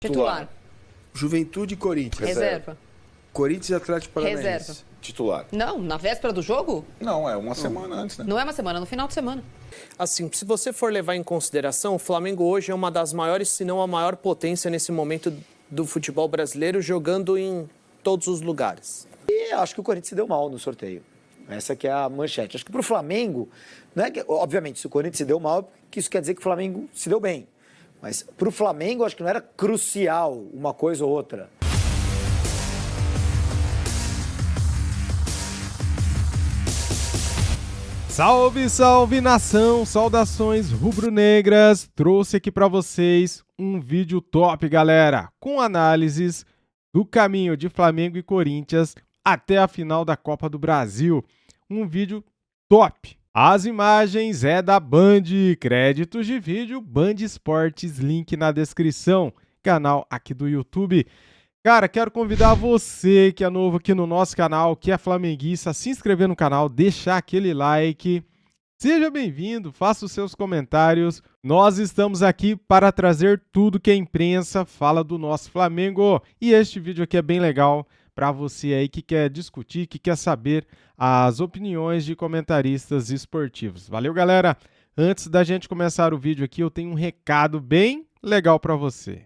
Titular. Juventude e Corinthians. Reserva. Corinthians e Atlético Paranaense. Reserva. Titular. Não, na véspera do jogo? Não, é uma semana antes, né? Não é uma semana, no final de semana. Assim, se você for levar em consideração, o Flamengo hoje é uma das maiores, se não a maior potência nesse momento do futebol brasileiro, jogando em todos os lugares. E acho que o Corinthians se deu mal no sorteio. Essa que é a manchete. Acho que para o Flamengo, não é que, obviamente, se o Corinthians se deu mal, que isso quer dizer que o Flamengo se deu bem. Mas para o Flamengo, acho que não era crucial uma coisa ou outra. Salve, salve nação, saudações rubro-negras, trouxe aqui para vocês um vídeo top, galera, com análises do caminho de Flamengo e Corinthians até a final da Copa do Brasil, um vídeo top. As imagens é da Band, créditos de vídeo, Band Esportes, link na descrição, canal aqui do YouTube. Cara, quero convidar você que é novo aqui no nosso canal, que é flamenguista, a se inscrever no canal, deixar aquele like. Seja bem-vindo, faça os seus comentários. Nós estamos aqui para trazer tudo que a imprensa fala do nosso Flamengo. E este vídeo aqui é bem legal para você aí que quer discutir, que quer saber as opiniões de comentaristas esportivos. Valeu, galera! Antes da gente começar o vídeo aqui, eu tenho um recado bem legal para você.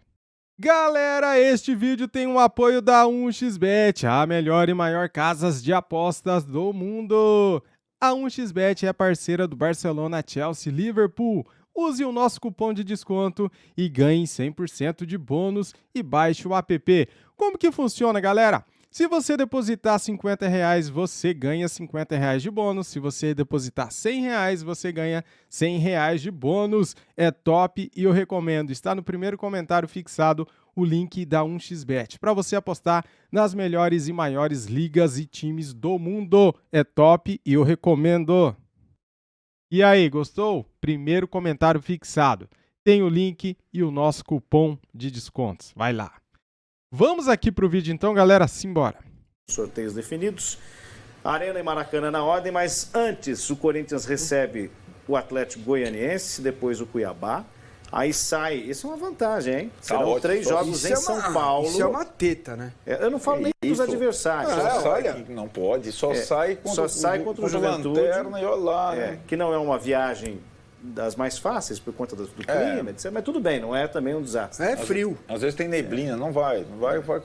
Galera, este vídeo tem um apoio da 1xBet, a melhor e maior casas de apostas do mundo. A 1xBet é parceira do Barcelona, Chelsea, Liverpool. Use o nosso cupom de desconto e ganhe 100% de bônus e baixe o app. Como que funciona, galera? Se você depositar R$50, você ganha R$50 de bônus. Se você depositar R$100, você ganha R$100 de bônus. É top e eu recomendo. Está no primeiro comentário fixado o link da 1xBet para você apostar nas melhores e maiores ligas e times do mundo. É top e eu recomendo. E aí, gostou? Primeiro comentário fixado. Tem o link e o nosso cupom de descontos. Vai lá. Vamos aqui para o vídeo então, galera, simbora. Sorteios definidos, Arena e Maracanã na ordem, mas antes o Corinthians recebe o Atlético Goianiense, depois o Cuiabá, aí sai, isso é uma vantagem, hein? Serão 3 jogos em São Paulo. Isso é uma teta, né? Eu não falo nem dos adversários. Olha, não pode, sai contra o Juventude, Lanterna e olha lá, né? Que não é uma viagem das mais fáceis por conta do clima, etc. Mas tudo bem, não é também um desastre. É frio. Às vezes tem neblina, não vai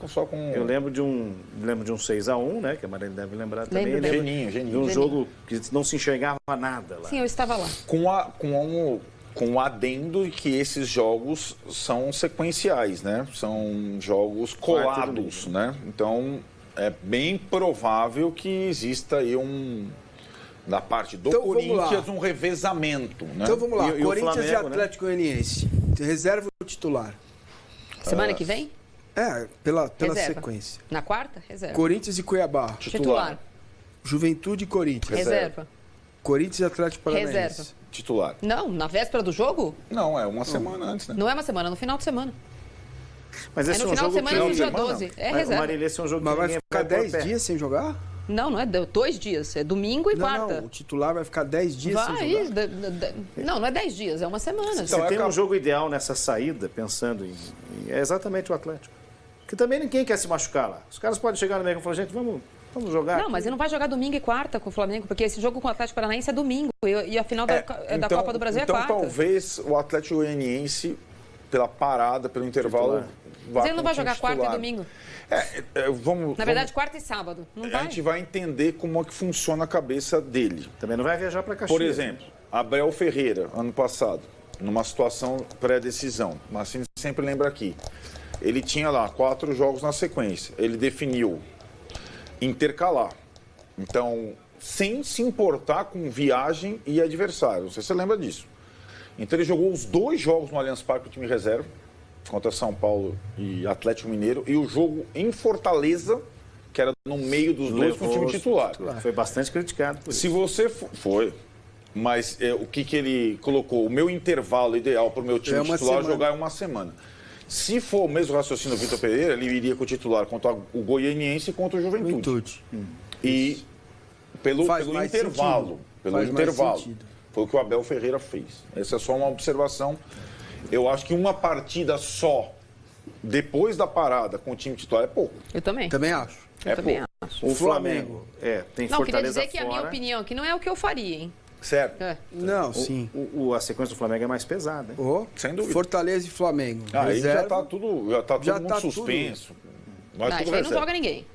só com... Eu lembro de um 6-1, né, que a Maria deve lembrar também. Lembro. Geninho. De um jogo que não se enxergava nada lá. Sim, eu estava lá. Com o adendo que esses jogos são sequenciais, né? São jogos colados, né? Então, é bem provável que exista aí da parte do Corinthians, um revezamento, né? Então vamos lá, Corinthians Flamengo, e Atlético Goianiense. Reserva o titular. Semana que vem? Pela Reserva. sequência. Na quarta? Reserva. Corinthians e Cuiabá. Titular. Juventude e Corinthians. Reserva. Corinthians e Atlético Paranaense. Reserva. Titular. Não, na véspera do jogo? Não, é uma semana antes, né? Não é uma semana, no final de semana. Mas esse É no é um final de jogo semana, no que... dia 12. É Mas, reserva. Marília, esse é um jogo Mas que vai ninguém ficar vai pôr 10 pé. dias sem jogar? Não é 2 dias. É domingo e quarta. Não, o titular vai ficar 10 dias sem Vai. jogar. Não é 10 dias, é uma semana. Se tem um jogo ideal nessa saída, pensando é exatamente o Atlético. Que também ninguém quer se machucar lá. Os caras podem chegar no meio e falar, gente, vamos jogar. Não, mas ele não vai jogar domingo e quarta com o Flamengo, porque esse jogo com o Atlético Paranaense é domingo e a final da Copa do Brasil é quarta. Então talvez o Atlético Goianiense, pela parada, pelo intervalo, Mas ele não vai jogar quarta e domingo. Na verdade, quarta e sábado. Não vai. A gente vai entender como é que funciona a cabeça dele. Também não vai viajar para Caxias. Por exemplo, Abel Ferreira, ano passado, numa situação pré-decisão, mas a gente sempre lembra aqui, ele tinha lá 4 jogos na sequência, ele definiu intercalar. Então, sem se importar com viagem e adversário, não sei se você lembra disso. Então ele jogou os 2 jogos no Allianz Parque com o time reserva, contra São Paulo e Atlético Mineiro, e o jogo em Fortaleza, que era no meio dos dois com o time titular. Foi bastante criticado por isso. Se você foi, mas o que ele colocou? O meu intervalo ideal para o meu time titular jogar é uma semana. Se for o mesmo raciocínio do Vitor Pereira, ele iria com o titular contra o Goianiense e contra o Juventude. E pelo intervalo. Foi o que o Abel Ferreira fez. Essa é só uma observação. Eu acho que uma partida só depois da parada com o time titular é pouco. Eu também. Também acho. Eu também acho. O Flamengo tem Não, queria Fortaleza dizer que a minha opinião, que não é o que eu faria, hein? Certo. Não, sim. A sequência do Flamengo é mais pesada, hein? Sem dúvida. Fortaleza e Flamengo. Aí já Reserva. tá todo mundo suspenso. Mas Não, tudo isso aí não reserva. joga ninguém.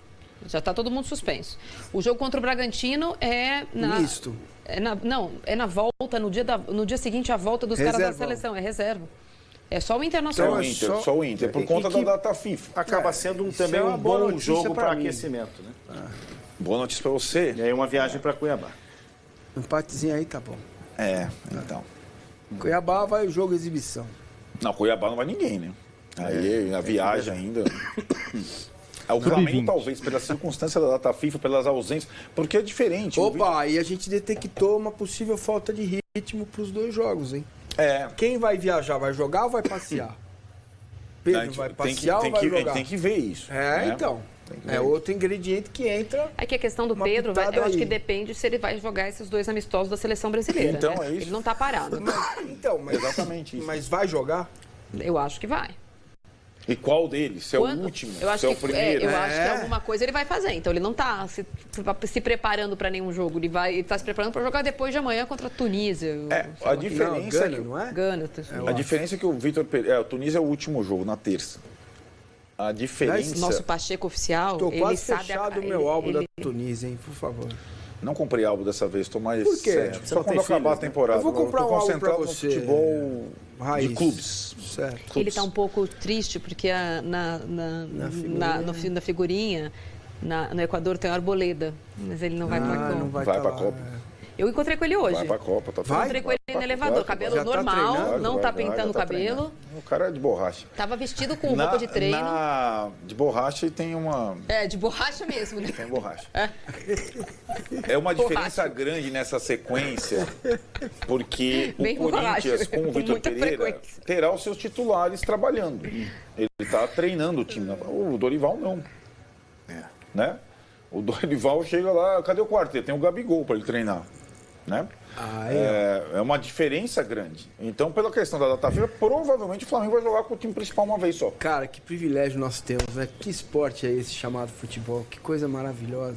Já tá todo mundo suspenso. O jogo contra o Bragantino é na... Misto. É na volta, no dia seguinte, a volta dos caras da Reservão. seleção. É reserva. É só o Internacional. Só o Inter, por conta da data FIFA. Acaba sendo também é uma um boa bom notícia jogo pra para mim. aquecimento, né? Boa notícia pra você. E aí uma viagem para Cuiabá. Um empatezinho aí tá bom. Então. Cuiabá vai o jogo exibição. Não, Cuiabá não vai ninguém, né? Aí a viagem ainda. O Sub-20. Flamengo, talvez, pela circunstância da data FIFA, pelas ausências, porque é diferente. Opa, aí a gente detectou uma possível falta de ritmo pros 2 jogos, hein? Quem vai viajar, vai jogar ou vai passear? Pedro vai passear ou vai jogar? Tem que ver isso. Então. É outro ingrediente que entra. É que a questão do Pedro, pitada eu acho aí. que depende se ele vai jogar esses 2 amistosos da seleção brasileira. Então, né? é isso. Ele não tá parado. Mas Exatamente isso. Mas vai jogar? Eu acho que vai. E qual deles? Se é o último? Eu acho se é o que, primeiro? eu acho que alguma coisa ele vai fazer. Então ele não está se preparando para nenhum jogo. Ele está se preparando para jogar depois de amanhã contra a Tunísia. A diferença Gana, não é? Gana. A diferença é que o Vitor Pereira... O Tunísia é o último jogo, na terça. A diferença... Nosso Pacheco oficial, Tô ele quase sabe... fechado o meu álbum da Tunísia, hein? Por favor. Não comprei álbum dessa vez, tô mais Por quê? sério. Você Só não quando tem acabar filhos, a temporada. Eu vou comprar tô um álbum pra concentrado no você. futebol Raiz. de clubes. Certo. Ele está um pouco triste porque na figurinha, no Equador tem a Arboleda, mas ele não vai para a Copa. Não vai Vai tá pra lá, Copa. Eu encontrei com ele hoje. Vai pra Copa, tá Vai? Encontrei com ele no elevador, cabelo Já tá normal, treinando? não tá pintando o cabelo. O cara é de borracha. Tava vestido com roupa de treino. De borracha e tem uma... De borracha mesmo, né? Tem borracha. É uma diferença grande nessa sequência, porque Bem o Corinthians, borracha, com o com Vitor muita Pereira, frequência. terá os seus titulares trabalhando. Ele está treinando o time. O Dorival não. Né? O Dorival chega lá, cadê o quarteto? Tem o Gabigol para ele treinar. Né? É uma diferença grande. Então, pela questão da data FIFA, provavelmente o Flamengo vai jogar com o time principal uma vez só. Cara, que privilégio nós temos, né? Que esporte é esse chamado futebol? Que coisa maravilhosa.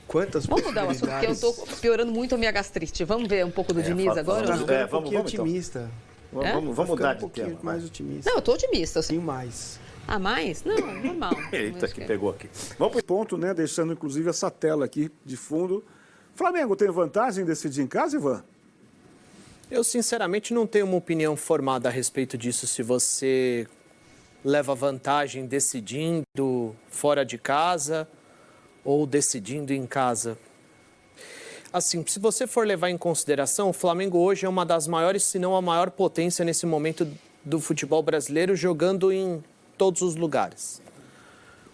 Quantas Vamos mudar o assunto, porque eu tô piorando muito a minha gastrite. Vamos ver um pouco do Diniz agora? Tá Ou não? ficando um vamos, pouquinho então. otimista. Vamos Tá mudar ficando de um pouquinho tema. mais otimista. Não, eu tô otimista. Um pouquinho mais. Ah, mais? Não, normal. Eita, Acho que que- pegou aqui. Vamos para o ponto, né? Deixando inclusive essa tela aqui de fundo. Flamengo tem vantagem em decidir em casa, Ivan? Eu, sinceramente, não tenho uma opinião formada a respeito disso. Se você leva vantagem decidindo fora de casa ou decidindo em casa. Assim, se você for levar em consideração, o Flamengo hoje é uma das maiores, se não a maior potência nesse momento do futebol brasileiro, jogando em todos os lugares.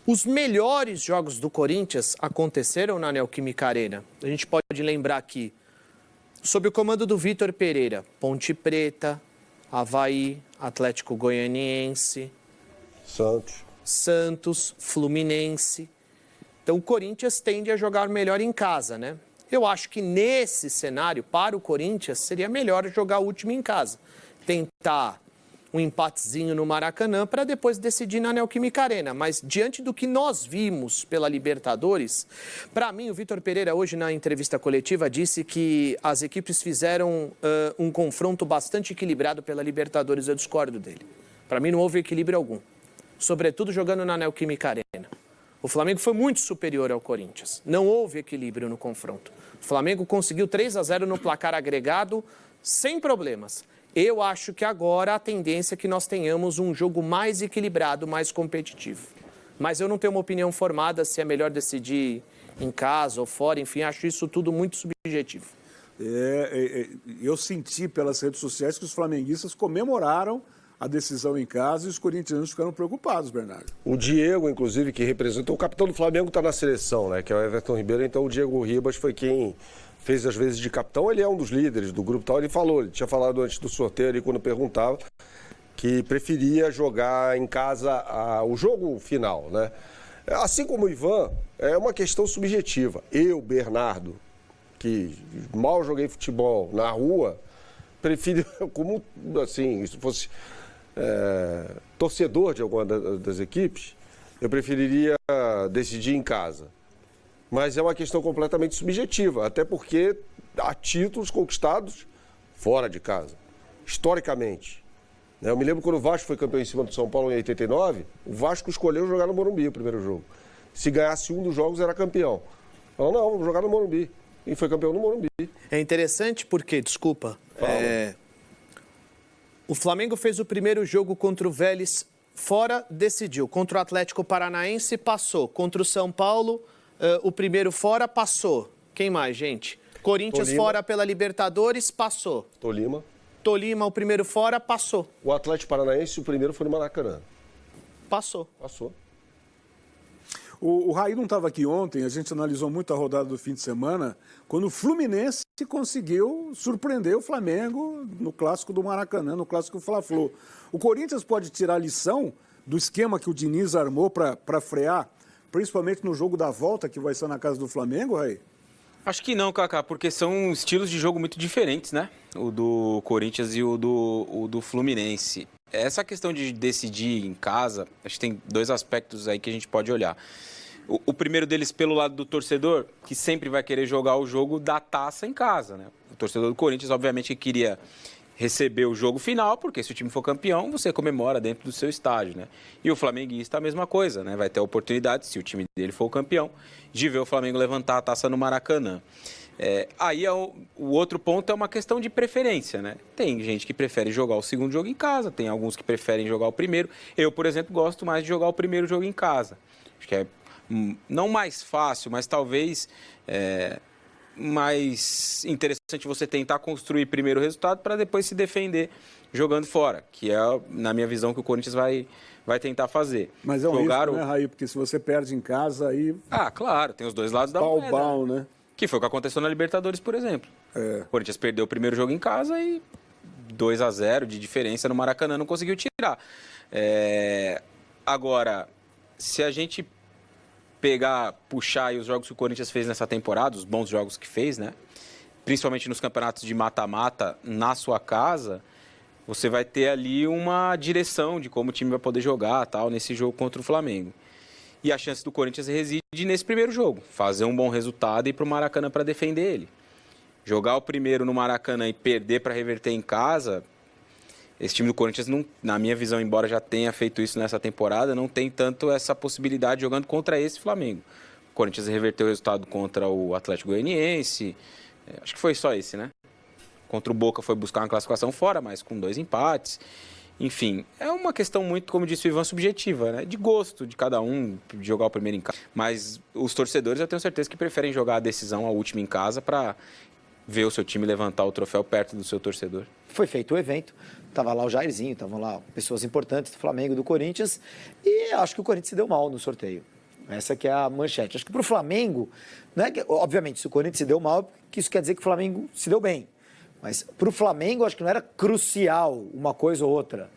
Os melhores jogos do Corinthians aconteceram na Neoquímica Arena. A gente pode lembrar aqui, sob o comando do Vitor Pereira, Ponte Preta, Avaí, Atlético Goianiense, Santos, Fluminense. Então o Corinthians tende a jogar melhor em casa, né? Eu acho que nesse cenário, para o Corinthians, seria melhor jogar o último em casa. Tentar um empatezinho no Maracanã para depois decidir na Neoquímica Arena. Mas diante do que nós vimos pela Libertadores, para mim o Vitor Pereira hoje na entrevista coletiva disse que as equipes fizeram um confronto bastante equilibrado pela Libertadores. Eu discordo dele. Para mim não houve equilíbrio algum. Sobretudo jogando na Neoquímica Arena. O Flamengo foi muito superior ao Corinthians. Não houve equilíbrio no confronto. O Flamengo conseguiu 3-0 no placar agregado sem problemas. Eu acho que agora a tendência é que nós tenhamos um jogo mais equilibrado, mais competitivo. Mas eu não tenho uma opinião formada se é melhor decidir em casa ou fora, enfim, acho isso tudo muito subjetivo. Eu senti pelas redes sociais que os flamenguistas comemoraram a decisão em casa e os corintianos ficaram preocupados, Bernardo. O Diego, inclusive, que representou, o capitão do Flamengo está na seleção, né? Que é o Everton Ribeiro, então o Diego Ribas foi quem fez as vezes de capitão, ele é um dos líderes do grupo e tal, ele tinha falado antes do sorteio ali, quando perguntava, que preferia jogar em casa o jogo final, né? Assim como o Ivan, é uma questão subjetiva. Eu, Bernardo, que mal joguei futebol na rua, prefiro, como assim, se fosse torcedor de alguma das equipes, eu preferiria decidir em casa. Mas é uma questão completamente subjetiva, até porque há títulos conquistados fora de casa, historicamente. Eu me lembro quando o Vasco foi campeão em cima do São Paulo em 89, o Vasco escolheu jogar no Morumbi o primeiro jogo. Se ganhasse um dos jogos, era campeão. Falou, não, vamos jogar no Morumbi. E foi campeão no Morumbi. É interessante porque, desculpa, o Flamengo fez o primeiro jogo contra o Vélez fora, decidiu. Contra o Atlético Paranaense, passou. Contra o São Paulo, o primeiro fora, passou. Quem mais, gente? Corinthians Tolima. fora pela Libertadores, passou. Tolima, o primeiro fora, passou. O Atlético Paranaense, o primeiro foi no Maracanã. Passou. O Raí não estava aqui ontem, a gente analisou muito a rodada do fim de semana, quando o Fluminense conseguiu surpreender o Flamengo no clássico do Maracanã, no clássico Fla-Flu. O Corinthians pode tirar lição do esquema que o Diniz armou para frear, principalmente no jogo da volta, que vai ser na casa do Flamengo, Raí? Acho que não, Kaká, porque são estilos de jogo muito diferentes, né? O do Corinthians e o do Fluminense. Essa questão de decidir em casa, acho que tem dois aspectos aí que a gente pode olhar. O primeiro deles pelo lado do torcedor, que sempre vai querer jogar o jogo da taça em casa, né? O torcedor do Corinthians, obviamente, queria receber o jogo final, porque se o time for campeão, você comemora dentro do seu estádio, né? E o flamenguista a mesma coisa, né? Vai ter a oportunidade, se o time dele for o campeão, de ver o Flamengo levantar a taça no Maracanã. O outro ponto é uma questão de preferência, né? Tem gente que prefere jogar o segundo jogo em casa, tem alguns que preferem jogar o primeiro. Eu, por exemplo, gosto mais de jogar o primeiro jogo em casa. Acho que é não mais fácil, mas talvez mais interessante você tentar construir primeiro o resultado para depois se defender jogando fora, que é, na minha visão, que o Corinthians vai tentar fazer. Mas é um risco, né, Raí? Porque se você perde em casa, aí... Ah, claro, tem os dois lados da moeda. Pau, né? Que foi o que aconteceu na Libertadores, por exemplo. O Corinthians perdeu o primeiro jogo em casa e 2-0 de diferença no Maracanã não conseguiu tirar. Agora, se a gente puxar aí os jogos que o Corinthians fez nessa temporada, os bons jogos que fez, né? Principalmente nos campeonatos de mata-mata na sua casa, você vai ter ali uma direção de como o time vai poder jogar, tal, nesse jogo contra o Flamengo. E a chance do Corinthians reside nesse primeiro jogo, fazer um bom resultado e ir para o Maracanã para defender ele. Jogar o primeiro no Maracanã e perder para reverter em casa, esse time do Corinthians, não, na minha visão, embora já tenha feito isso nessa temporada, não tem tanto essa possibilidade jogando contra esse Flamengo. O Corinthians reverteu o resultado contra o Atlético Goianiense, acho que foi só esse, né? Contra o Boca foi buscar uma classificação fora, mas com 2 empates. Enfim, é uma questão muito, como disse o Ivan, subjetiva, né? De gosto de cada um, de jogar o primeiro em casa. Mas os torcedores, eu tenho certeza que preferem jogar a decisão, a última em casa, para ver o seu time levantar o troféu perto do seu torcedor. Foi feito o evento, estava lá o Jairzinho, estavam lá pessoas importantes do Flamengo e do Corinthians, e acho que o Corinthians se deu mal no sorteio. Essa que é a manchete. Acho que para o Flamengo, né, obviamente, se o Corinthians se deu mal, que isso quer dizer que o Flamengo se deu bem. Mas para o Flamengo, acho que não era crucial uma coisa ou outra.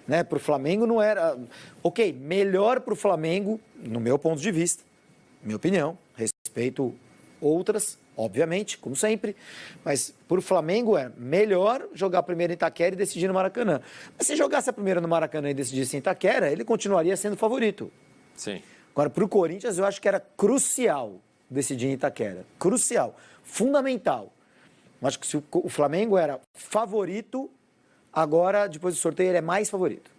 Né? Para o Flamengo não era... Ok, melhor para o Flamengo, no meu ponto de vista, minha opinião, respeito outras, obviamente, como sempre, mas para o Flamengo é melhor jogar primeiro em Itaquera e decidir no Maracanã. Mas se jogasse a primeira no Maracanã e decidisse em Itaquera, ele continuaria sendo favorito. Sim. Agora, para o Corinthians, eu acho que era crucial decidir em Itaquera. Crucial. Fundamental. Eu acho que se o Flamengo era favorito, agora, depois do sorteio, ele é mais favorito.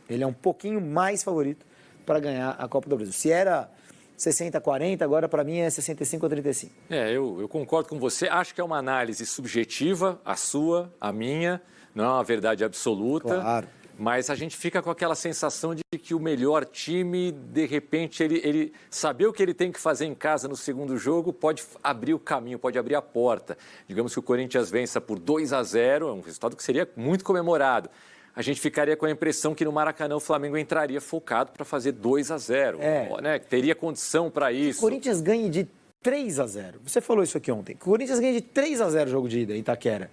Ele é um pouquinho mais favorito para ganhar a Copa do Brasil. Se era 60-40, agora para mim é 65-35. Eu concordo com você. Acho que é uma análise subjetiva, a sua, a minha. Não é uma verdade absoluta. Claro. Mas a gente fica com aquela sensação de que o melhor time, de repente, ele saber o que ele tem que fazer em casa no segundo jogo, pode abrir o caminho, pode abrir a porta. Digamos que o Corinthians vença por 2-0, é um resultado que seria muito comemorado. A gente ficaria com a impressão que no Maracanã o Flamengo entraria focado para fazer 2-0. Né? Teria condição para isso. O Corinthians ganha de 3-0. Você falou isso aqui ontem. O Corinthians ganha de 3-0 o jogo de ida em Itaquera.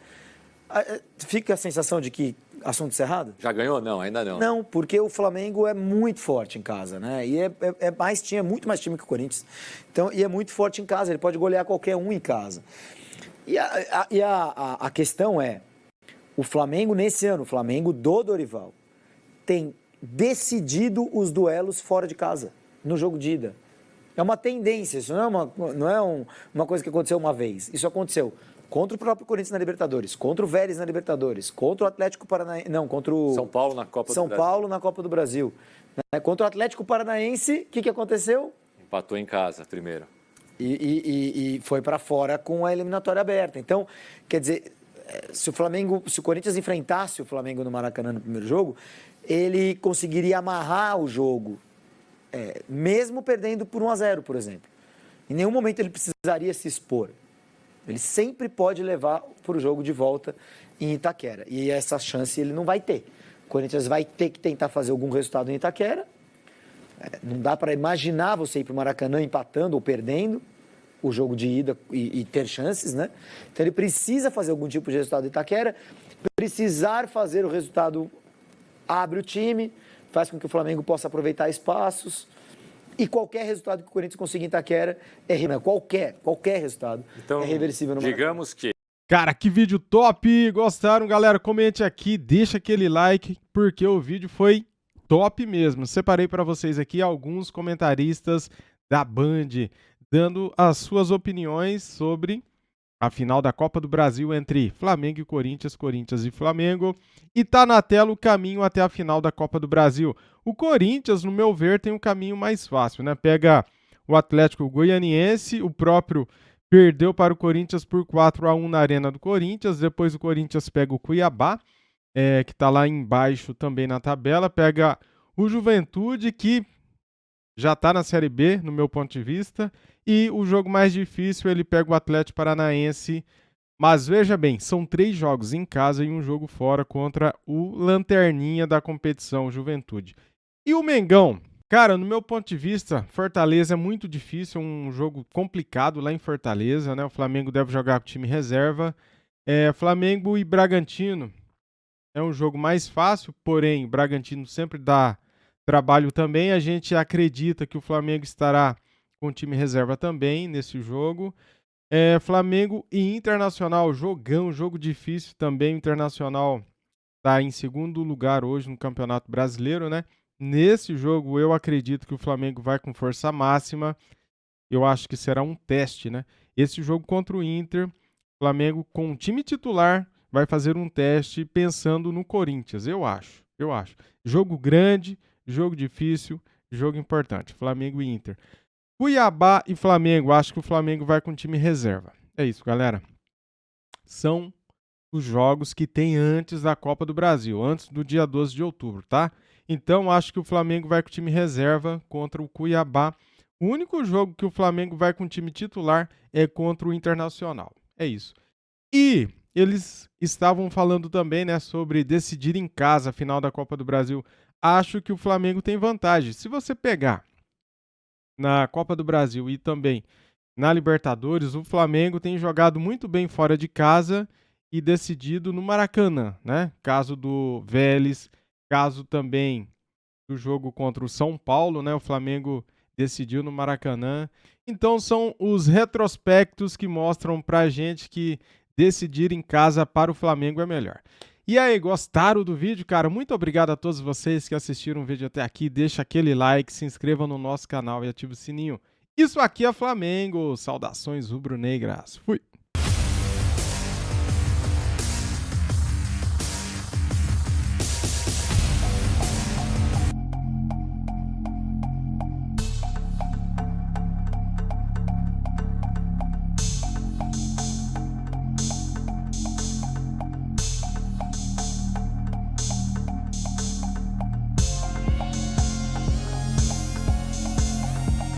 Fica a sensação de que assunto encerrado? Já ganhou? Não, ainda não. Não, porque o Flamengo é muito forte em casa, né? E é muito mais time que o Corinthians. Então, e é muito forte em casa, ele pode golear qualquer um em casa. E a questão é, o Flamengo nesse ano, o Flamengo do Dorival, tem decidido os duelos fora de casa, no jogo de ida. É uma tendência, isso não é uma coisa que aconteceu uma vez. Isso aconteceu contra o próprio Corinthians na Libertadores, contra o Vélez na Libertadores, contra o Atlético Paranaense... Não, contra o... São Paulo na Copa do Brasil. São Paulo na Copa do Brasil. Contra o Atlético Paranaense, o que aconteceu? Empatou em casa primeiro. E foi para fora com a eliminatória aberta. Então, quer dizer, se o Corinthians enfrentasse o Flamengo no Maracanã no primeiro jogo, ele conseguiria amarrar o jogo, mesmo perdendo por 1-0, por exemplo. Em nenhum momento ele precisaria se expor. Ele sempre pode levar para o jogo de volta em Itaquera. E essa chance ele não vai ter. O Corinthians vai ter que tentar fazer algum resultado em Itaquera. Não dá para imaginar você ir para o Maracanã empatando ou perdendo o jogo de ida e ter chances, né? Então ele precisa fazer algum tipo de resultado em Itaquera. Precisar fazer o resultado abre o time, faz com que o Flamengo possa aproveitar espaços. E qualquer resultado que o Corinthians conseguir em Itaquera qualquer resultado é reversível no Maracanã. Digamos que... Cara, que vídeo top! Gostaram, galera? Comente aqui, deixa aquele like, porque o vídeo foi top mesmo. Separei para vocês aqui alguns comentaristas da Band dando as suas opiniões sobre a final da Copa do Brasil entre Flamengo e Corinthians, Corinthians e Flamengo. E tá na tela o caminho até a final da Copa do Brasil. O Corinthians, no meu ver, tem um caminho mais fácil, né? Pega o Atlético Goianiense, o próprio perdeu para o Corinthians por 4-1 na Arena do Corinthians. Depois o Corinthians pega o Cuiabá, que tá lá embaixo também na tabela. Pega o Juventude, que já tá na Série B, no meu ponto de vista. E o jogo mais difícil, ele pega o Atlético Paranaense. Mas veja bem, são 3 jogos em casa e um jogo fora contra o lanterninha da competição, Juventude. E o Mengão? Cara, no meu ponto de vista, Fortaleza é muito difícil, um jogo complicado lá em Fortaleza, né? O Flamengo deve jogar com o time reserva. Flamengo e Bragantino é um jogo mais fácil, porém, o Bragantino sempre dá trabalho também. A gente acredita que o Flamengo estará com o time reserva também nesse jogo. Flamengo e Internacional, jogo difícil também. O Internacional está em segundo lugar hoje no Campeonato Brasileiro, né? Nesse jogo eu acredito que o Flamengo vai com força máxima. Eu acho que será um teste, né? Esse jogo contra o Inter, o Flamengo com o time titular vai fazer um teste pensando no Corinthians, eu acho. Jogo grande, jogo difícil, jogo importante. Flamengo e Inter. Cuiabá e Flamengo, acho que o Flamengo vai com time reserva. É isso, galera. São os jogos que tem antes da Copa do Brasil, antes do dia 12 de outubro, tá? Então, acho que o Flamengo vai com time reserva contra o Cuiabá. O único jogo que o Flamengo vai com time titular é contra o Internacional. É isso. E eles estavam falando também, né, sobre decidir em casa a final da Copa do Brasil. Acho que o Flamengo tem vantagem. Se você pegar na Copa do Brasil e também na Libertadores, o Flamengo tem jogado muito bem fora de casa e decidido no Maracanã, né? Caso do Vélez, caso também do jogo contra o São Paulo, né? O Flamengo decidiu no Maracanã. Então são os retrospectos que mostram pra gente que decidir em casa para o Flamengo é melhor. E aí, gostaram do vídeo, cara? Muito obrigado a todos vocês que assistiram o vídeo até aqui. Deixa aquele like, se inscreva no nosso canal e ative o sininho. Isso aqui é Flamengo. Saudações rubro-negras. Fui!